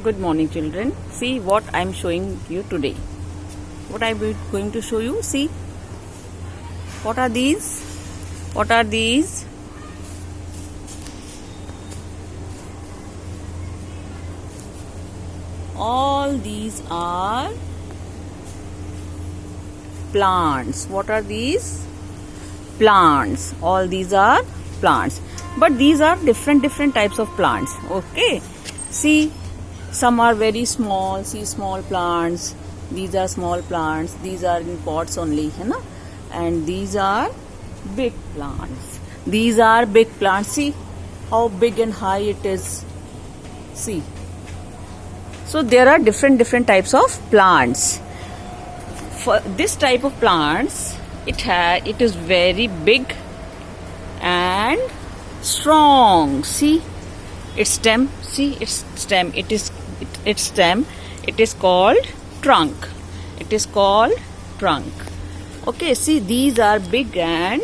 Good morning, children. See what I am showing you today. What I am going to show you. See, what are these? What are these? All these are plants. What are these? Plants. All these are plants. But these are different types of plants. Okay. See, some are very small. See, small plants. These are small plants. These are in pots only, है ना? And these are big plants. These are big plants. See how big and high it is. See. So there are different types of plants. For this type of plants, it is very big and strong. See its stem. See its stem. Its stem. It is called trunk. It is called trunk. Okay. See, these are big and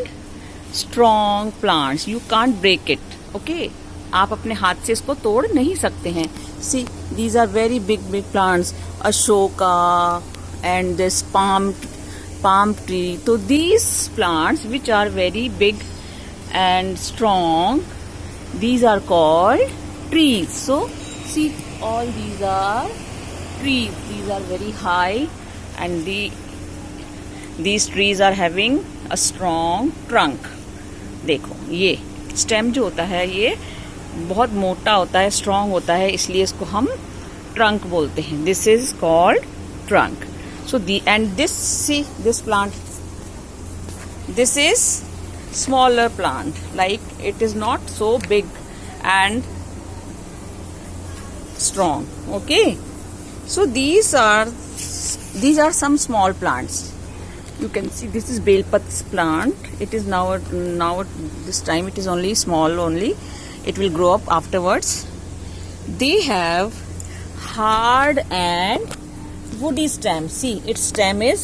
strong plants. You can't break it. Okay. आप अपने हाथ से इसको तोड़ नहीं सकते हैं. See, these are very big plants. Ashoka and this palm tree. So these plants which are very big and strong, these are called trees. So see, all these are trees. These are very high and these trees are having a strong trunk. देखो, ये stem जो होता है ये बहुत मोटा होता है, स्ट्रॉन्ग होता है, इसलिए इसको हम ट्रंक बोलते हैं. This is called trunk. So and this plant, this is smaller plant, like it is not so big and strong. Okay, so these are some small plants. You can see this is Belpat's plant. It is now this time it is only small only. It will grow up afterwards. They have hard and woody stem. See, its stem is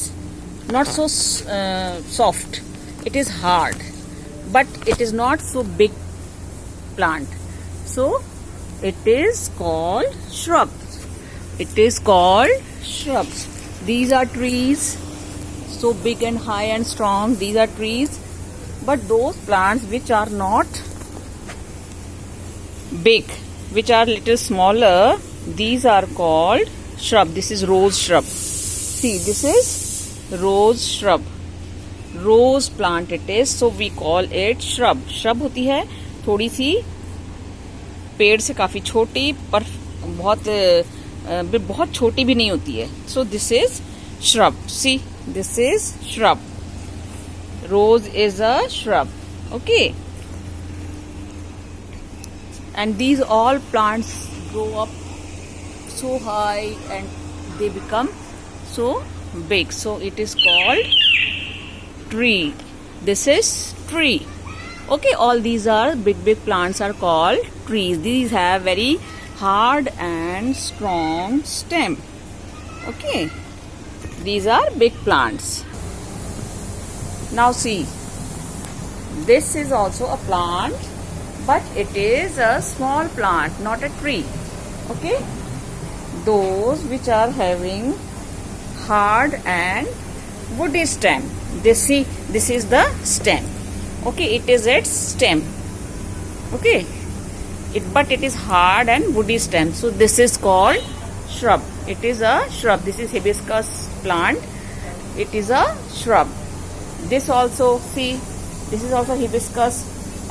not so soft. It is hard, but it is not so big plant. So it is called shrubs. It is called shrubs. These are trees, so big and high and strong. These are trees, but those plants which are not big, which are little smaller, these are called shrub. This is rose shrub. See, this is rose shrub. Rose plant it is, so we call it shrub. Shrub होती है थोड़ी सी पेड़ से काफी छोटी, पर बहुत छोटी भी नहीं होती है. So this is shrub. See, this is shrub. Rose is a shrub. Okay. And these all plants grow up so high and they become so big. So it is called tree. This is tree. Okay, all these are big plants are called trees. These have very hard and strong stem. Okay, these are big plants. Now see, this is also a plant, but it is a small plant, not a tree. Okay, those which are having hard and woody stem. This is the stem. Okay, it is its stem. Okay, but it is hard and woody stem. So this is called shrub. It is a shrub. This is hibiscus plant. It is a shrub. This also, see, this is also hibiscus.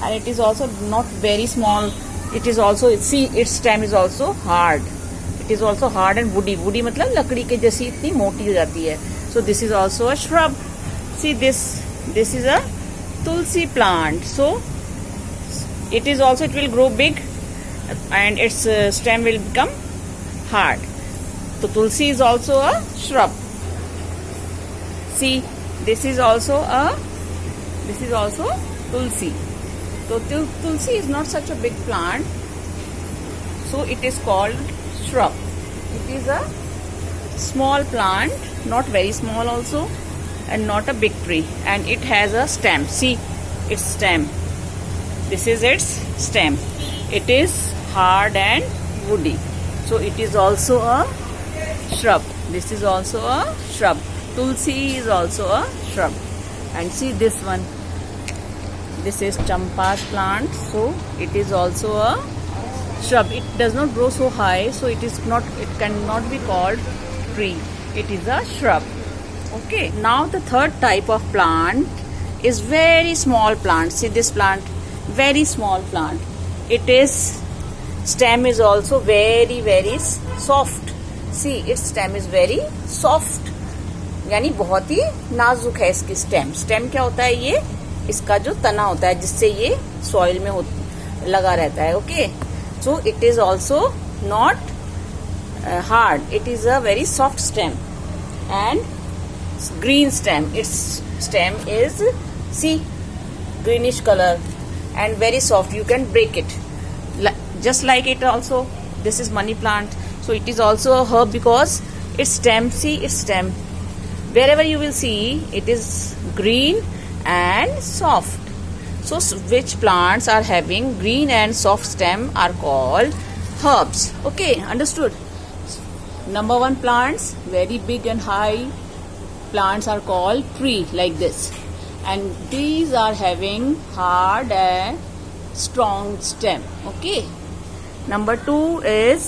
And it is also not very small. It is also, see, its stem is also hard. It is also hard and woody. Woody मतलब लकड़ी के जैसी इतनी मोटी हो जाती है. So this is also a shrub. See, this is a tulsi plant. So it is also, it will grow big and its stem will become hard. So tulsi is also a shrub. See, this is also tulsi. So tulsi is not such a big plant, so it is called shrub. It is a small plant, not very small also, and not a big tree, and it has a stem. See its stem. This is its stem. It is hard and woody. So it is also a shrub. This is also a shrub. Tulsi is also a shrub. And see this one. This is Champa's plant. So it is also a shrub. It does not grow so high, so it cannot be called tree. It is a shrub. Okay. Now the third type of plant is very small plant. See this plant, very small plant. It is stem is also very soft. See its stem is very soft. यानी बहुत ही नाजुक है इसकी stem. Stem क्या होता है? ये इसका जो तना होता है जिससे ये सॉइल में लगा रहता है. Okay. So it is also not hard. It is a very soft stem and green stem. Its stem is, see, greenish color and very soft. You can break it. Just like it also, this is money plant. So it is also a herb because its stem, see its stem. Wherever you will see, it is green and soft. So which plants are having green and soft stem are called herbs. Okay, understood? Number one plants, very big and high plants are called tree, like this. And these are having hard and strong stem. Okay. Number two is